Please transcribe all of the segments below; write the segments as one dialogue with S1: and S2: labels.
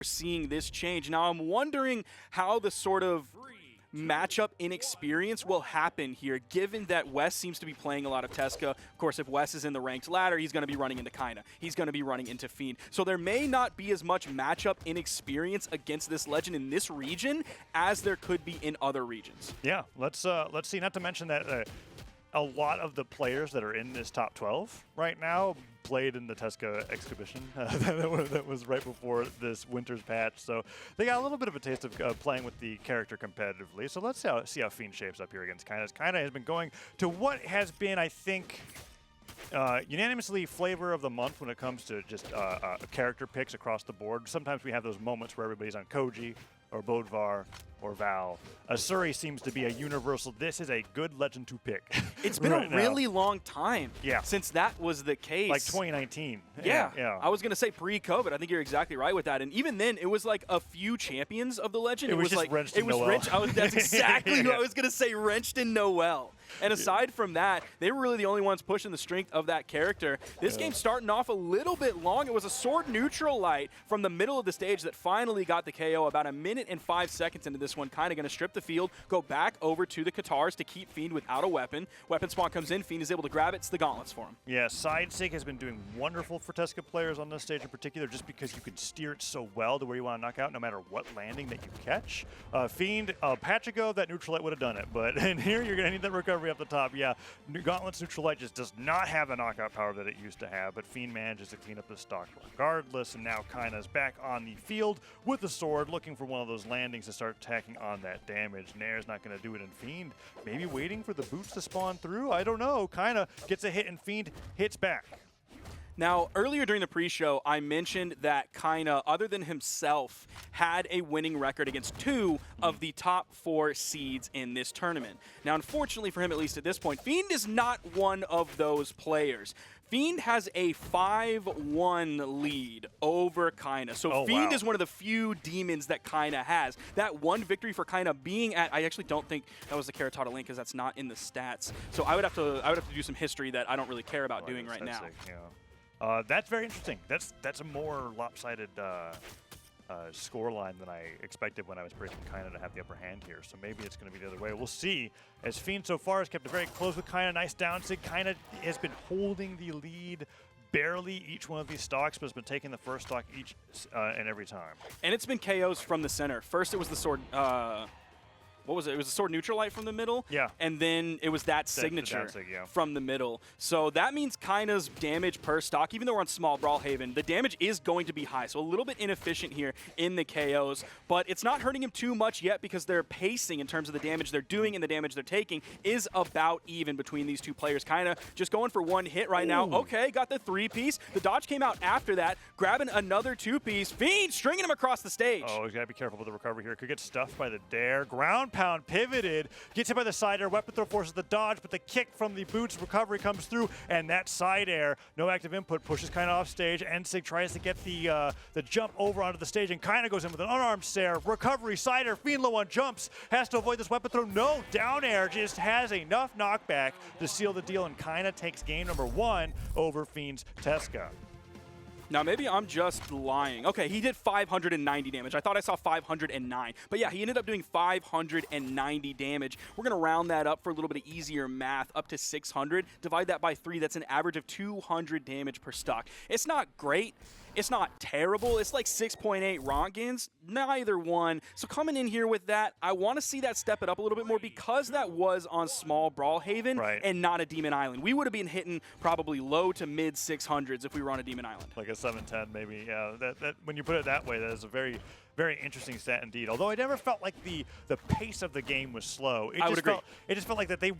S1: seeing this change. Now I'm wondering how the sort of matchup inexperience will happen here, given that Wes seems to be playing a lot of Tesca. Of course, if Wes is in the ranked ladder, he's going to be running into Kyna. He's going to be running into Fiend. So there may not be as much matchup inexperience against this legend in this region as there could be in other regions.
S2: Yeah, let's see. Not to mention that a lot of the players that are in this top 12 right now played in the Tesca exhibition that was right before this winter's patch. So they got a little bit of a taste of playing with the character competitively. So let's see how Fiend shapes up here against Kyna. Kyna has been going to what has been, I think, unanimously flavor of the month when it comes to just character picks across the board. Sometimes we have those moments where everybody's on Koji or Bodvar or Val. Asuri seems to be a universal, this is a good legend to pick.
S1: It's been a really long time since that was the case.
S2: Like 2019.
S1: Yeah. I was going to say pre-COVID. I think you're exactly right with that. And even then, it was like a few champions of the legend.
S2: It was just
S1: like,
S2: Wrenched and Noel.
S1: That's exactly what I was going to say, Wrenched and Noel. And aside from that, they were really the only ones pushing the strength of that character. This game's starting off a little bit long. It was a sword neutral light from the middle of the stage that finally got the KO about 1 minute and 5 seconds into this one. Kind of going to strip the field, go back over to the Katars to keep Fiend without a weapon. Weapon spawn comes in, Fiend is able to grab it. It's the gauntlets for him.
S2: Yeah, Sidesig has been doing wonderful for Tesca players on this stage in particular, just because you can steer it so well to where you want to knock out no matter what landing that you catch. Fiend, a patch ago, that neutral light would have done it, but in here you're going to need that recovery up the top. Yeah, Gauntlet's neutral light just does not have the knockout power that it used to have, but Fiend manages to clean up the stock regardless, and now Kyna's back on the field with the sword, looking for one of those landings to start attacking on that damage. Nair's not going to do it in Fiend. Maybe waiting for the boots to spawn through? I don't know. Kyna gets a hit and Fiend hits back.
S1: Now, earlier during the pre-show, I mentioned that Kyna, other than himself, had a winning record against 2 of the top 4 seeds in this tournament. Now, unfortunately for him, at least at this point, Fiend is not one of those players. Fiend has a 5-1 lead over Kyna. So Fiend is one of the few demons that Kyna has. That one victory for Kyna being at, I actually don't think that was the Karatata link because that's not in the stats. So I would have to do some history that I don't really care about doing right now.
S2: That's very interesting. That's a more lopsided score line than I expected when I was predicting Kyna to have the upper hand here. So maybe it's going to be the other way. We'll see. As Fiend so far has kept it very close with Kyna. Nice down sig. Kyna has been holding the lead barely each one of these stocks, but has been taking the first stock each and every time. And
S1: it's been KOs from the center. First it was the sword... what was it? It was a sword neutral light from the middle.
S2: Yeah.
S1: And then it was that signature from the middle. So that means Kyna's damage per stock, even though we're on small Brawlhalla, the damage is going to be high. So a little bit inefficient here in the KOs, but it's not hurting him too much yet because their pacing in terms of the damage they're doing and the damage they're taking is about even between these two players. Kyna just going for one hit right now. Okay, got the 3-piece. The dodge came out after that, grabbing another 2-piece. Fiend stringing him across the stage.
S2: Oh, he's got to be careful with the recovery here. Could get stuffed by the dare. Ground pound pivoted, gets hit by the side air, weapon throw forces the dodge, but the kick from the boots recovery comes through, and that side air, no active input, pushes Kyna off stage. Ensig tries to get the jump over onto the stage, and Kyna goes in with an unarmed stare, recovery, side air, Fiend low on jumps, has to avoid this weapon throw, no, down air, just has enough knockback to seal the deal, and Kyna takes game number 1 over Fiend's Tesca.
S1: Now, maybe I'm just lying. Okay, he did 590 damage. I thought I saw 509. But yeah, he ended up doing 590 damage. We're going to round that up for a little bit of easier math, up to 600. Divide that by 3. That's an average of 200 damage per stock. It's not great. It's not terrible. It's like 6.8 Rontgens. Neither one. So coming in here with that, I want to see that step it up a little bit more because that was on small Brawlhalla and not a Demon Island. We would have been hitting probably low to mid 600s if we were on a Demon Island.
S2: Like a 710 maybe. Yeah, that when you put it that way, that is a very interesting stat indeed. Although I never felt like the pace of the game was slow.
S1: I would agree.
S2: It just felt like that they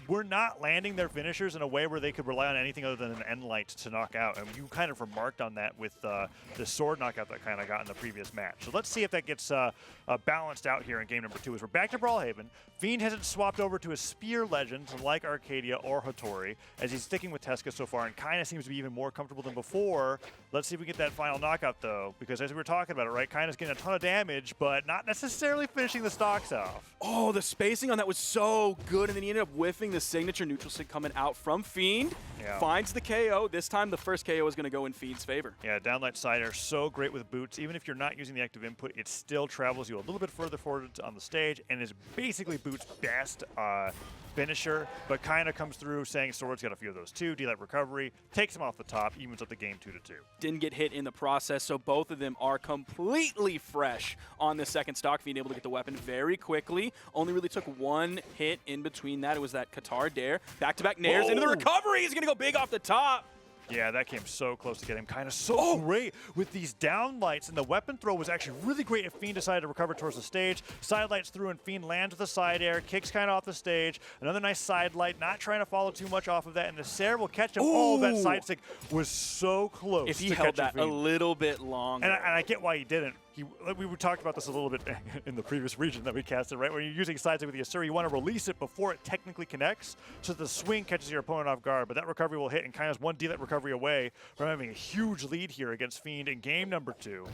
S2: were not landing their finishers in a way where they could rely on anything other than an end light to knock out. And you kind of remarked on that with the sword knockout that Kyna got in the previous match. So let's see if that gets balanced out here in game number 2. As we're back to Brawlhalla, Fiend hasn't swapped over to a spear legend like Arcadia or Hattori, as he's sticking with Tesca so far, and Kyna seems to be even more comfortable than before. Let's see if we get that final knockout though, because as we were talking about it, right, Kyna's getting a ton ton of damage, but not necessarily finishing the stocks off.
S1: Oh, the spacing on that was so good, and then he ended up whiffing the signature neutral sig coming out from Fiend.
S2: Yeah.
S1: Finds the KO. This time, the first KO is going to go in Fiend's favor.
S2: Yeah, downlight side air, so great with boots. Even if you're not using the active input, it still travels you a little bit further forward on the stage and is basically Boots' best finisher. But Kyna comes through saying Sword's got a few of those too. D-Light recovery, takes him off the top, evens up the game 2-2.
S1: Didn't get hit in the process, so both of them are completely fresh on the second stock. Fiend able to get the weapon very quickly. Only really took one hit in between that. It was that Qatar dare. Back-to-back nairs into the recovery. He's going to go big off the top.
S2: Yeah, that came so close to get him. Kind of so great with these downlights, and the weapon throw was actually really great if Fiend decided to recover towards the stage. Side lights through, and Fiend lands with a side air, kicks kind of off the stage. Another nice side light, not trying to follow too much off of that, and the Sarah will catch him. Oh, that side stick was so close.
S1: If he held that a little bit longer.
S2: And I get why he didn't. We talked about this a little bit in the previous region that we casted, right? When you're using side stick with the Asura, you want to release it before it technically connects, so that the swing catches your opponent off guard. But that recovery will hit, and Kyna's one D-Light recovery away from having a huge lead here against Fiend in game number 2.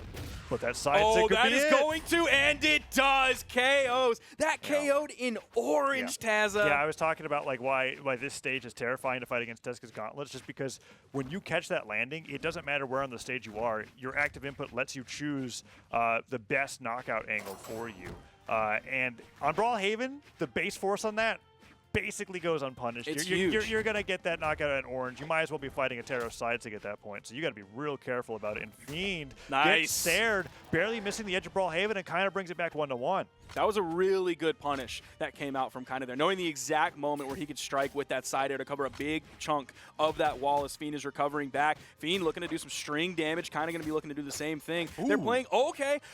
S2: But that side stick could
S1: that
S2: be
S1: is
S2: it.
S1: going to, and it does. KOs. That KO'd in orange, Tazza.
S2: Yeah, I was talking about like why this stage is terrifying to fight against Teska's Gauntlets, just because when you catch that landing, it doesn't matter where on the stage you are. Your active input lets you choose the best knockout angle for you. And on Brawlhaven, the base force on that basically goes unpunished.
S1: It's
S2: you're
S1: huge.
S2: going to get that knockout in orange. You might as well be fighting a Taro side stick at that point. So you got to be real careful about it. And Fiend gets stared, barely missing the edge of Brawlhaven, and kind of brings it back 1-1.
S1: That was a really good punish that came out from Kyna there. Knowing the exact moment where he could strike with that side air to cover a big chunk of that wall as Fiend is recovering back. Fiend looking to do some string damage. Kyna going to be looking to do the same thing. They're playing,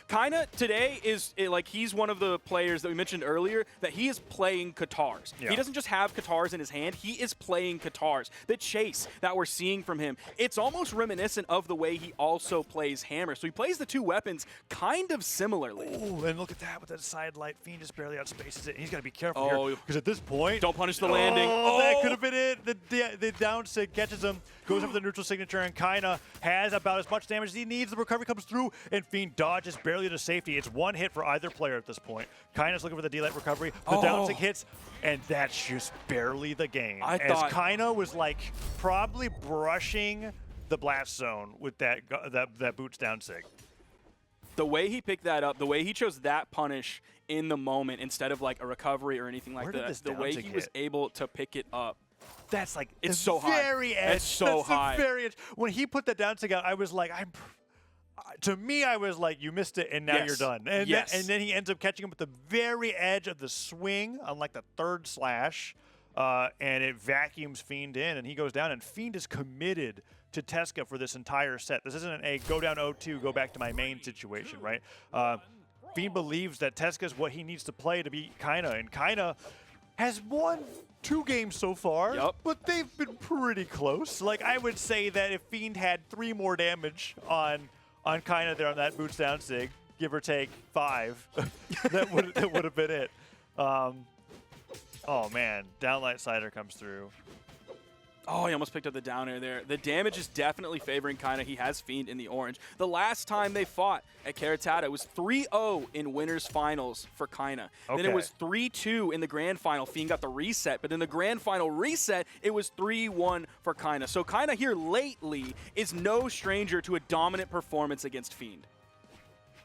S1: Kyna today is, like, he's one of the players that we mentioned earlier that he is playing Qatars. Yeah. He doesn't just have Qatars in his hand. He is playing Qatars. The chase that we're seeing from him, it's almost reminiscent of the way he also plays Hammer. So he plays the two weapons kind of similarly.
S2: Ooh, and look at that with that side light. Fiend just barely outspaces it. He's got to be careful here, because at this point,
S1: don't punish the landing.
S2: That could have been it. The down sig catches him, goes over the neutral signature, and Kyna has about as much damage as he needs. The recovery comes through, and Fiend dodges barely to safety. It's one hit for either player at this point. Kyna's looking for the D-Light recovery. The down sig hits, and that's just barely the game. As Kyna was like probably brushing the blast zone with that boots down sig.
S1: The way he picked that up, the way he chose that punish in the moment instead of like a recovery or anything like that, the way he was able to pick it up.
S2: That's like
S1: it's so high.
S2: Very edge.
S1: It's so high.
S2: Very edge. When he put that down sig out, I was like, to me, I was like, you missed it, and now you're done. And, and then he ends up catching him at the very edge of the swing on like the third slash, and it vacuums Fiend in, and he goes down, and Fiend is committed to Teska for this entire set. This isn't a go down 0-2, go back to my main situation, right? Fiend believes that Teska's what he needs to play to beat Kyna, and Kyna has won 2 games so far, but they've been pretty close. Like, I would say that if Fiend had 3 more damage on Kyna there on that boots down sig, give or take 5, that would have been it. Oh man, downlight sider comes through.
S1: Oh, he almost picked up the down air there. The damage is definitely favoring Kyna. He has Fiend in the orange. The last time they fought at Karatada, it was 3-0 in winners finals for Kyna. Then it was 3-2 in the grand final. Fiend got the reset, but in the grand final reset, it was 3-1 for Kyna. So Kyna here lately is no stranger to a dominant performance against Fiend.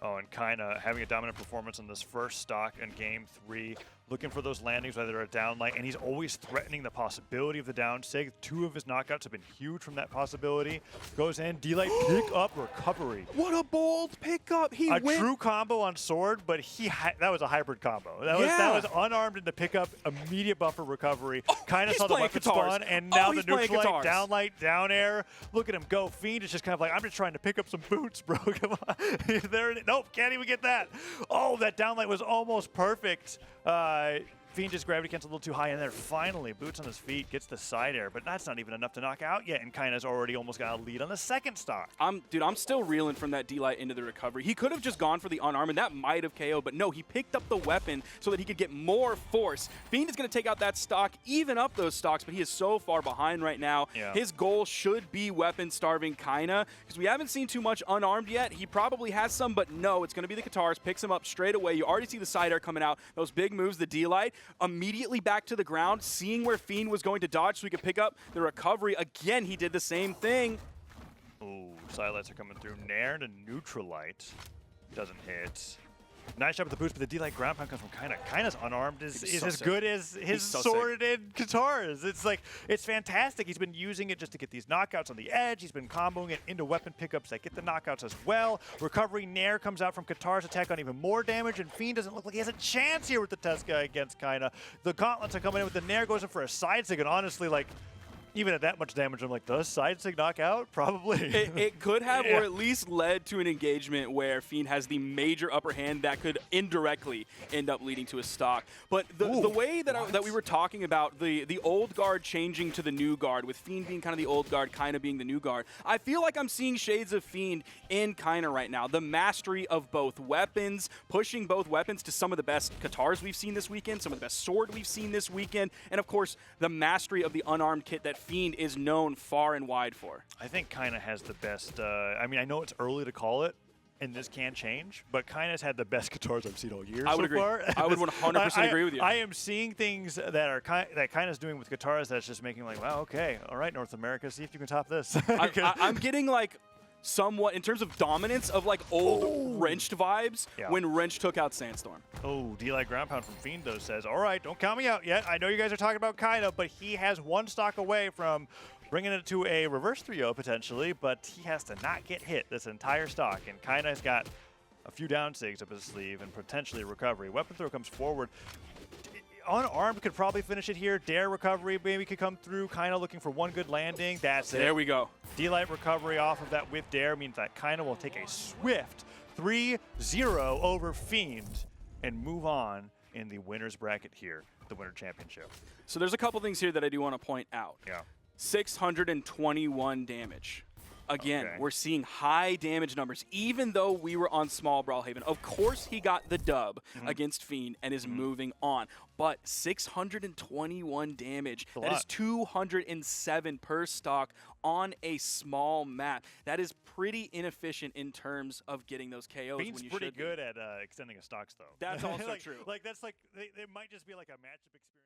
S2: Oh, and Kyna having a dominant performance in this first stock in game 3, looking for those landings, whether a downlight, and he's always threatening the possibility of the down sig. 2 of his knockouts have been huge from that possibility. Goes in, D-Light pick up recovery.
S1: What a bold pickup! He went
S2: true combo on Sword, but that was a hybrid combo. That was unarmed into pickup, immediate buffer recovery. Kyna saw the weapon spawn, and now the neutral light, downlight, down air. Look at him go. Fiend is just kind of like, I'm just trying to pick up some boots, bro. Come on. There it is. Nope, can't even get that. Oh, that downlight was almost perfect. Fiend just gravity cancels a little too high, and then finally, boots on his feet, gets the side air, but that's not even enough to knock out yet, and Kyna's already almost got a lead on the second stock.
S1: Dude, I'm still reeling from that D-Light into the recovery. He could have just gone for the unarmed, and that might have KO'd, but no, he picked up the weapon so that he could get more force. Fiend is going to take out that stock, even up those stocks, but he is so far behind right now.
S2: Yeah.
S1: His goal should be weapon-starving Kyna, because we haven't seen too much unarmed yet. He probably has some, but no, it's going to be the Katars. Picks him up straight away. You already see the side air coming out. Those big moves, the D-Light, immediately back to the ground, seeing where Fiend was going to dodge so he could pick up the recovery. Again, he did the same thing.
S2: Ooh, sidelights are coming through. Nair and a neutral light. Doesn't hit. Nice shot with the boost, but the D-Light ground pound comes from Kyna. Kyna's unarmed is
S1: so
S2: as
S1: sick.
S2: good as his
S1: so
S2: sorted Katars. It's like, it's fantastic. He's been using it just to get these knockouts on the edge. He's been comboing it into weapon pickups that get the knockouts as well. Recovery Nair comes out from Katar's attack on even more damage, and Fiend doesn't look like he has a chance here with the Tesca against Kyna. The gauntlets are coming in with the Nair, goes in for a side sig, and honestly, like, even at that much damage, I'm like, does side sig knock out? Probably.
S1: It could have, or at least led to an engagement where Fiend has the major upper hand that could indirectly end up leading to a stock. But the way that we were talking about, the old guard changing to the new guard, with Fiend being kind of the old guard, Kyna being the new guard, I feel like I'm seeing shades of Fiend in Kyna right now. The mastery of both weapons, pushing both weapons to some of the best Katars we've seen this weekend, some of the best sword we've seen this weekend, and of course, the mastery of the unarmed kit that Fiend is known far and wide for.
S2: I think Kyna has the best, I mean, I know it's early to call it, and this can change, but Kyna's had the best Katars I've seen all year
S1: I would
S2: so
S1: agree.
S2: far.
S1: I would 100% agree with you.
S2: I am seeing things that Kyna's doing with Katars that's just making like, wow, okay, all right, North America, see if you can top this.
S1: I'm getting like somewhat, in terms of dominance, of like old Wrenched vibes when Wrench took out Sandstorm.
S2: Oh, D-Light ground pound from Fiend, though, says, all right, don't count me out yet. I know you guys are talking about Kyna, but he has one stock away from bringing it to a reverse 3-0 potentially, but he has to not get hit this entire stock, and Kyna's got a few down sigs up his sleeve and potentially recovery. Weapon throw comes forward. Unarmed could probably finish it here. Dare recovery maybe could come through. Kyna looking for one good landing. That's it.
S1: There we go.
S2: D-Light recovery off of that with Dare means that Kyna will take a swift 3-0 over Fiend and move on in the winner's bracket here, the Winter Championship.
S1: So there's a couple things here that I do want to point out.
S2: Yeah.
S1: 621 damage. Again,
S2: Okay.
S1: we're seeing high damage numbers, even though we were on small Brawlhaven. Of course, he got the dub against Fiend and is moving on. But 621 damage, that is 207 per stock on a small map. That is pretty inefficient in terms of getting those KOs.
S2: Fiend's
S1: when you
S2: pretty
S1: should
S2: good at extending his stocks, though.
S1: That's also
S2: like,
S1: true.
S2: Like, that's like, it might just be like a matchup experience.